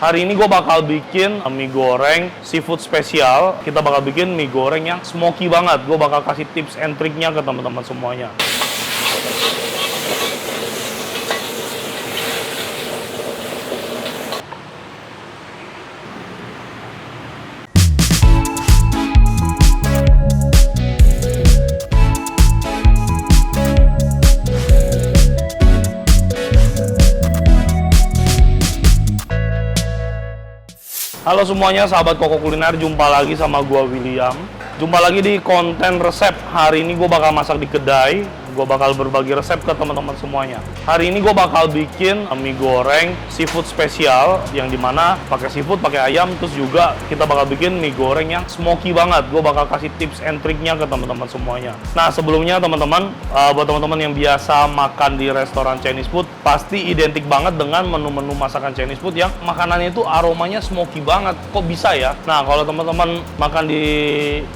Hari ini gue bakal bikin mie goreng seafood spesial. Kita bakal bikin mie goreng yang smoky banget. Gue bakal kasih tips and triknya ke teman-teman semuanya. Halo semuanya, sahabat Koko Kuliner, jumpa lagi sama gua William. Jumpa lagi di konten resep. Hari ini gue bakal masak di kedai. Gue bakal berbagi resep ke teman-teman semuanya. Hari ini gue bakal bikin mie goreng seafood spesial, yang dimana pakai seafood, pakai ayam, terus juga kita bakal bikin mie goreng yang smoky banget. Gue bakal kasih tips and triknya ke teman-teman semuanya. Nah sebelumnya teman-teman, buat teman-teman yang biasa makan di restoran Chinese food, pasti identik banget dengan menu-menu masakan Chinese food yang makanannya itu aromanya smoky banget. Kok bisa ya? Nah kalau teman-teman makan di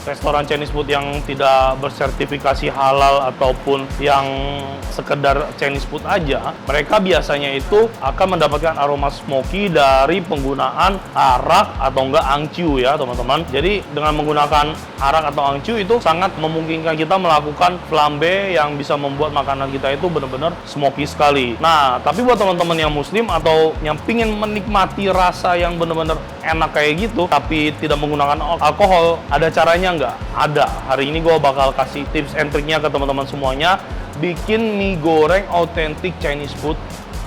restoran Chinese food yang tidak bersertifikasi halal ataupun yang sekedar Chinese food aja, mereka biasanya itu akan mendapatkan aroma smoky dari penggunaan arak atau enggak angciu ya teman-teman. Jadi dengan menggunakan arak atau angciu itu sangat memungkinkan kita melakukan flambe yang bisa membuat makanan kita itu benar-benar smoky sekali. Nah tapi buat teman-teman yang muslim atau yang pingin menikmati rasa yang benar-benar enak kayak gitu tapi tidak menggunakan alkohol, ada caranya nggak? Ada. Hari ini gue bakal kasih tips and triknya ke teman-teman semuanya bikin mie goreng autentik Chinese food,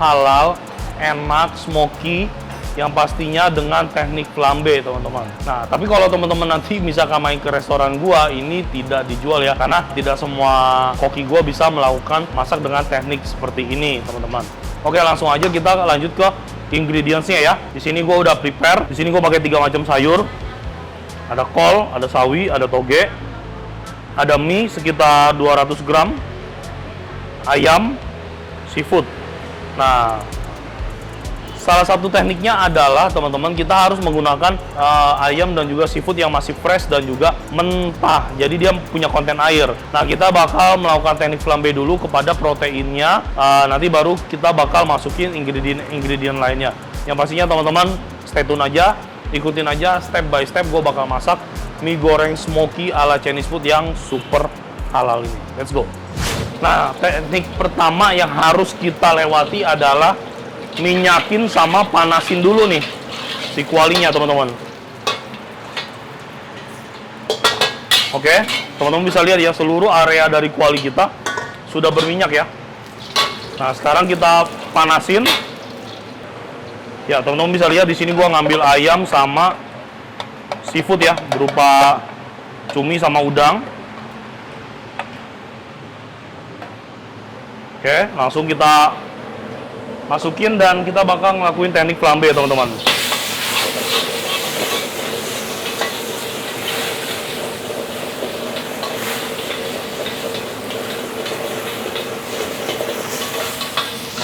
halal, enak, smoky, yang pastinya dengan teknik flambe teman-teman. Nah tapi kalau teman-teman nanti misalkan main ke restoran gua, ini tidak dijual ya, karena tidak semua koki gua bisa melakukan masak dengan teknik seperti ini teman-teman. Oke langsung aja kita lanjut ke ingredientsnya ya. Di sini gua udah prepare. Di sini gua pakai 3 macam sayur. Ada kol, ada sawi, ada toge, ada mie sekitar 200 gram, ayam, seafood. Nah, salah satu tekniknya adalah teman-teman kita harus menggunakan ayam dan juga seafood yang masih fresh dan juga mentah. Jadi dia punya konten air. Nah, kita bakal melakukan teknik flambe dulu kepada proteinnya. Nanti baru kita bakal masukin ingredient lainnya. Yang pastinya teman-teman stay tune aja. Ikutin aja step by step gue bakal masak mie goreng smoky ala Chinese food yang super halal ini. Let's go. Nah, teknik pertama yang harus kita lewati adalah minyakin sama panasin dulu nih si kualinya teman-teman. Oke, teman-teman bisa lihat ya seluruh area dari kuali kita sudah berminyak ya. Nah, sekarang kita panasin. Ya, teman-teman bisa lihat di sini gua ngambil ayam sama seafood ya, berupa cumi sama udang. Oke, langsung kita masukin dan kita bakal ngelakuin teknik flambe teman-teman.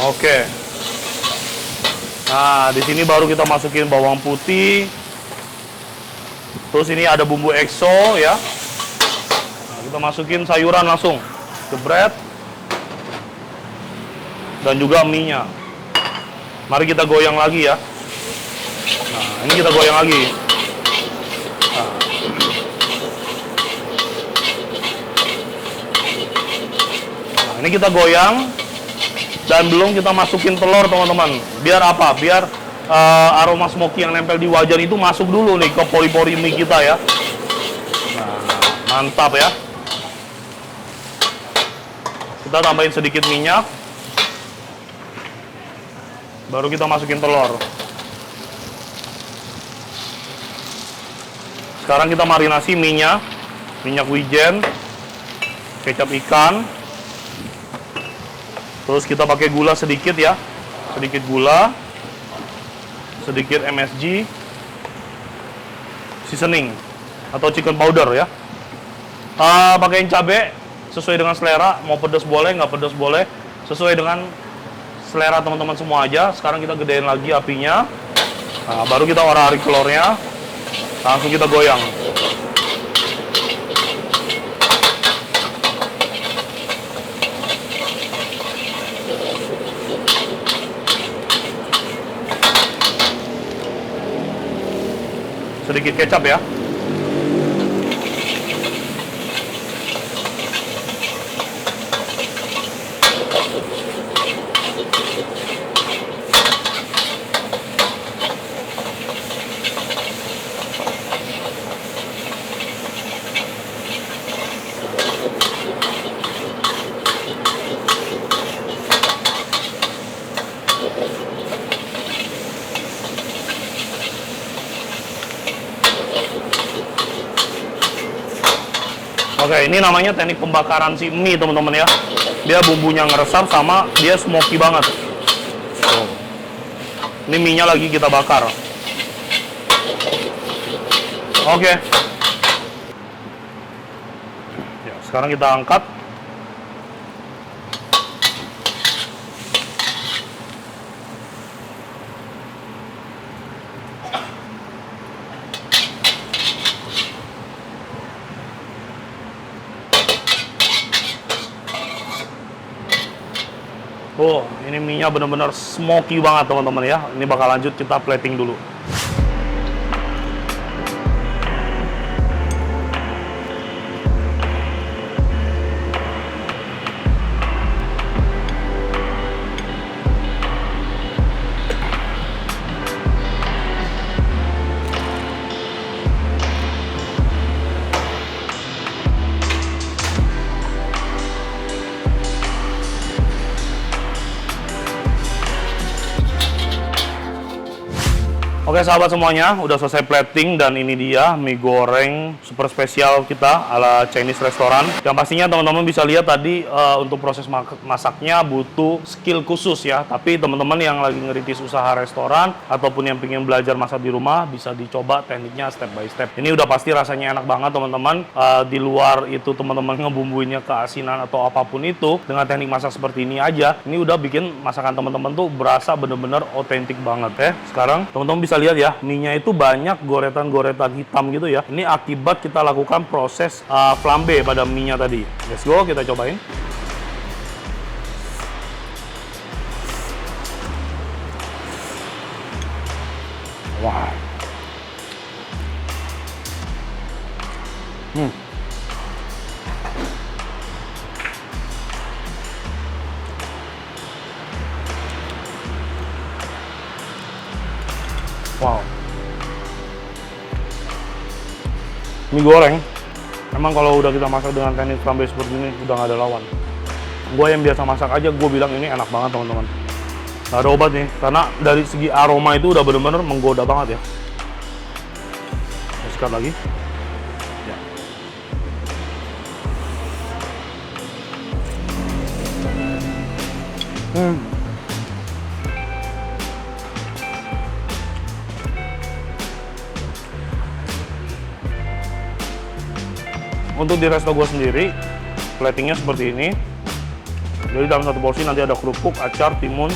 Oke. Nah, di sini baru kita masukin bawang putih. Terus ini ada bumbu EXO ya. Nah, kita masukin sayuran langsung, jebret. Dan juga mie-nya. Mari kita goyang lagi ya. Nah, ini kita goyang lagi. Nah, ini kita goyang. Dan belum kita masukin telur teman-teman. Biar apa? Biar aroma smoky yang nempel di wajan itu masuk dulu nih ke pori-pori mie kita ya. Nah, mantap ya. Kita tambahin sedikit minyak. Baru kita masukin telur. Sekarang kita marinasi mie-nya. Minyak wijen, kecap ikan. Terus kita pakai gula sedikit ya, sedikit gula, sedikit MSG, seasoning atau chicken powder ya. Pakaiin cabai sesuai dengan selera, mau pedas boleh, nggak pedas boleh, sesuai dengan selera teman-teman semua aja. Sekarang kita gedein lagi apinya, nah, baru kita orak-arik telurnya, langsung kita goyang. sedikit kecap ya. Oke, ini namanya teknik pembakaran si mie teman-teman ya. Dia bumbunya ngeresap sama dia smoky banget. Tuh. Ini mie-nya lagi kita bakar. Oke. Ya, sekarang kita angkat. Oh, ini mie-nya benar-benar smoky banget teman-teman ya. Ini bakal lanjut kita plating dulu. Oke sahabat semuanya, udah selesai plating dan ini dia mie goreng super spesial kita ala Chinese restoran. Yang pastinya teman-teman bisa lihat tadi untuk proses masaknya butuh skill khusus ya. Tapi teman-teman yang lagi ngerintis usaha restoran ataupun yang pengen belajar masak di rumah bisa dicoba tekniknya step by step. Ini udah pasti rasanya enak banget teman-teman. Di luar itu teman-teman ngebumbuinnya keasinan atau apapun itu dengan teknik masak seperti ini aja, ini udah bikin masakan teman-teman tuh berasa bener-bener otentik banget ya. Sekarang teman-teman bisa lihat ya, mie-nya itu banyak goretan-goretan hitam gitu ya. Ini akibat kita lakukan proses flambe pada mie-nya tadi. Let's go, kita cobain. Wah. Wow. Mie goreng, emang kalau udah kita masak dengan teknik flambe seperti ini, udah nggak ada lawan. Gue yang biasa masak aja, gue bilang ini enak banget teman-teman. Nggak ada obat nih, karena dari segi aroma itu udah bener-bener menggoda banget ya. Kita sikat lagi. Ya. Untuk di resto gue sendiri, platingnya seperti ini. Jadi dalam satu porsi nanti ada kerupuk, acar, timun,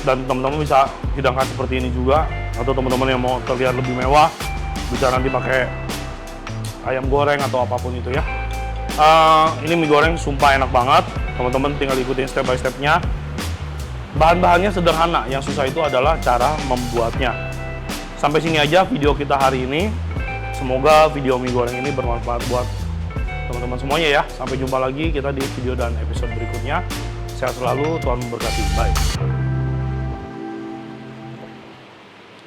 dan teman-teman bisa hidangkan seperti ini juga. Atau teman-teman yang mau terlihat lebih mewah, bisa nanti pakai ayam goreng atau apapun itu ya. Ini mie goreng sumpah enak banget. Teman-teman tinggal ikutin step by stepnya. Bahan-bahannya sederhana, yang susah itu adalah cara membuatnya. Sampai sini aja video kita hari ini. Semoga video mie goreng ini bermanfaat buat teman-teman semuanya ya. Sampai jumpa lagi kita di video dan episode berikutnya. Sehat selalu, Tuhan memberkati. Bye.